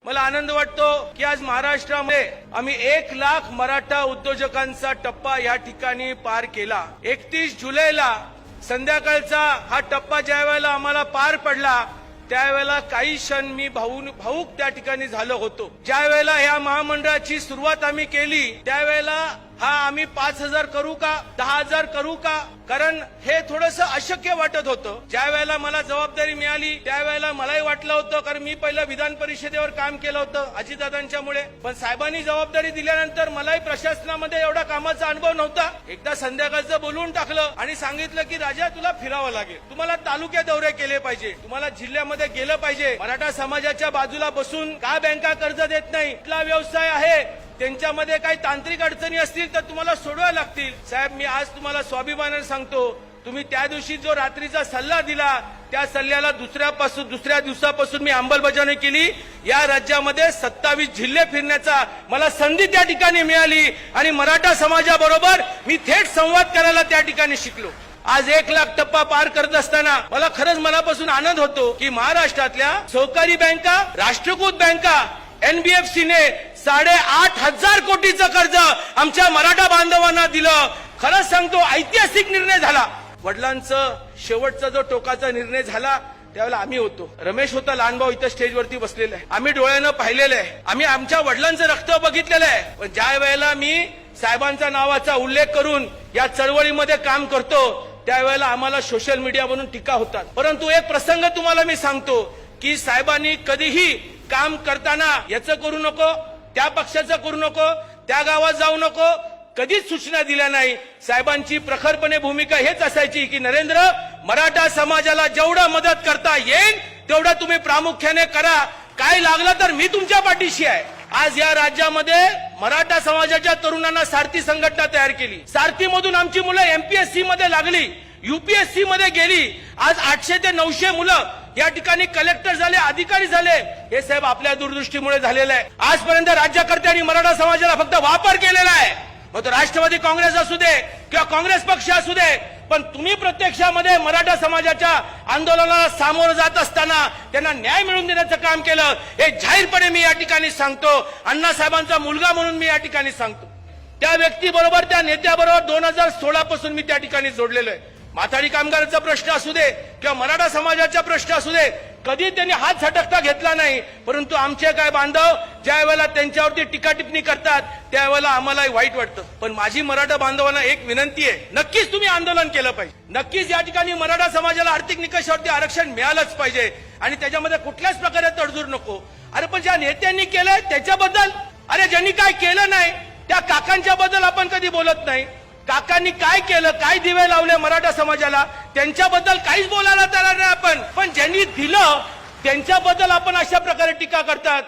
मला आनंद वाटतो की आज महाराष्ट्रामध्ये आम्ही 1 लाख मराठा उद्योजकांचा टप्पा या ठिकाणी पार केला। 31 जुलैला संध्याकाळचा हा टप्पा ज्या वेळेला आम्हाला पार पडला त्यावेळेला काही क्षण मी भाऊक त्या ठिकाणी झालो होतो। ज्या वेळेला या महामंडळाची सुरुवात आम्ही केली त्यावेळेला आम्ही 5,000 करू का 10,000 करू का, कारण हे थोडंसं अशक्य वाटत होतं। ज्या वेळेला मला जबाबदारी मिळाली त्यावेळेला मलाही वाटलं होतं, कारण मी पहिलं विधान परिषदेवर काम केलं होतं अजितदादांच्यामुळे, पण साहेबांनी जबाबदारी दिल्यानंतर मलाही प्रशासनामध्ये एवढा कामाचा अनुभव नव्हता। एकदा संध्याकाळचं बोलवून टाकलं आणि सांगितलं की राजा तुला फिरावं लागेल, तुम्हाला तालुक्या दौरे केले पाहिजे, तुम्हाला जिल्ह्यामध्ये गेलं पाहिजे, मराठा समाजाच्या बाजूला बसून का बँका कर्ज देत नाही, कुठला व्यवसाय आहे त्यांच्यामध्ये काही तांत्रिक अडचणी असतील तर तुम्हाला सोडवायला लागतील। साहेब मी आज तुम्हाला स्वाभिमानाने सांगतो, तुम्ही त्या दिवशी जो रात्रीचा सल्ला दिला त्या सल्ल्याला दुसऱ्या दिवसापासून मी अंमलबजावणी केली। या राज्यामध्ये 27 जिल्हे फिरण्याचा मला संधी त्या ठिकाणी मिळाली आणि मराठा समाजाबरोबर मी थेट संवाद करायला त्या ठिकाणी शिकलो। आज 1 लाख टप्पा पार करत असताना मला खरंच मनापासून आनंद होतो की महाराष्ट्रातल्या सहकारी बँका, राष्ट्रीयकृत बँका, एनबीएफसीने 8,500 कोटीचं कर्ज आमच्या मराठा बांधवांना दिलं। खरंच सांगतो ऐतिहासिक निर्णय झाला। वडिलांचं शेवटचा जो टोकाचा निर्णय झाला त्यावेळेला आम्ही होतो, रमेश होता लहान भाऊ इथं स्टेजवरती बसलेला आहे, आम्ही डोळ्यानं पाहिलेलं आहे, आम्ही आमच्या वडिलांचं रक्त बघितलेलं आहे। पण ज्या वेळेला मी साहेबांचा नावाचा उल्लेख करून या चळवळीमध्ये काम करतो त्यावेळेला आम्हाला सोशल मीडियावरून टीका होतात। परंतु एक प्रसंग तुम्हाला मी सांगतो की साहेबांनी कधीही काम करताना याचं करू नको, त्या पक्षाचं करू नको, त्या गावात जाऊ नको, कधीच सूचना दिल्या नाही। साहेबांची प्रखरपणे भूमिका हेच असायची की नरेंद्र, मराठा समाजाला जेवढं मदत करता येईल तेवढं तुम्ही प्रामुख्याने करा, काय लागलं तर मी तुमच्या पाठीशी आहे। आज या राज्यामध्ये मराठा समाजाच्या तरुणांना सारथी संघटना तयार केली, सारथीमधून आमची मुलं एमपीएससी मध्ये लागली, यूपीएससी मध्ये गेली। आज 800 ते 900 मुलं या ठिकाणी कलेक्टर झाले, अधिकारी झाले। हे साहेब आपल्या दूरदृष्टीमुळे झालेलं आहे। आजपर्यंत राज्यकर्त्यांनी मराठा समाजाला फक्त वापर केलेला आहे, मग तो राष्ट्रवादी काँग्रेस असू दे किंवा काँग्रेस पक्ष असू दे, पण तुम्ही प्रत्यक्षामध्ये मराठा समाजाच्या आंदोलनाला सामोरं जात असताना त्यांना न्याय मिळवून देण्याचं काम केलं। हे जाहीरपणे मी या ठिकाणी सांगतो, अण्णासाहेबांचा मुलगा म्हणून मी या ठिकाणी सांगतो। त्या व्यक्तीबरोबर, त्या नेत्याबरोबर 2016 पासून मी त्या ठिकाणी जोडलेलो आहे। माथाडी कामगारांचा प्रश्न असू दे किंवा मराठा समाजाचा प्रश्न असू दे, कधी त्यांनी हात झटकता घेतला नाही। परंतु आमचे काय बांधव ज्या वेळेला त्यांच्यावरती टीका टिप्पणी करतात त्यावेळेला आम्हालाही वाईट वाटतं। पण माझी मराठा बांधवांना एक विनंती आहे, नक्कीच तुम्ही आंदोलन केलं पाहिजे, नक्कीच या ठिकाणी मराठा समाजाला आर्थिक निकषावरती आरक्षण मिळालंच पाहिजे आणि त्याच्यामध्ये कुठल्याच प्रकारे तडजोड नको। अरे पण ज्या नेत्यांनी केलंय त्याच्याबद्दल, अरे ज्यांनी काय केलं नाही त्या काकांच्या बद्दल आपण कधी बोलत नाही। काकांनी काय केलं, काय दिवे लावले मराठा समाजाला, त्यांच्याबद्दल काहीच बोलायला तयार नाही आपण, पण ज्यांनी दिलं त्यांच्याबद्दल आपण अशा प्रकारे टीका करतात।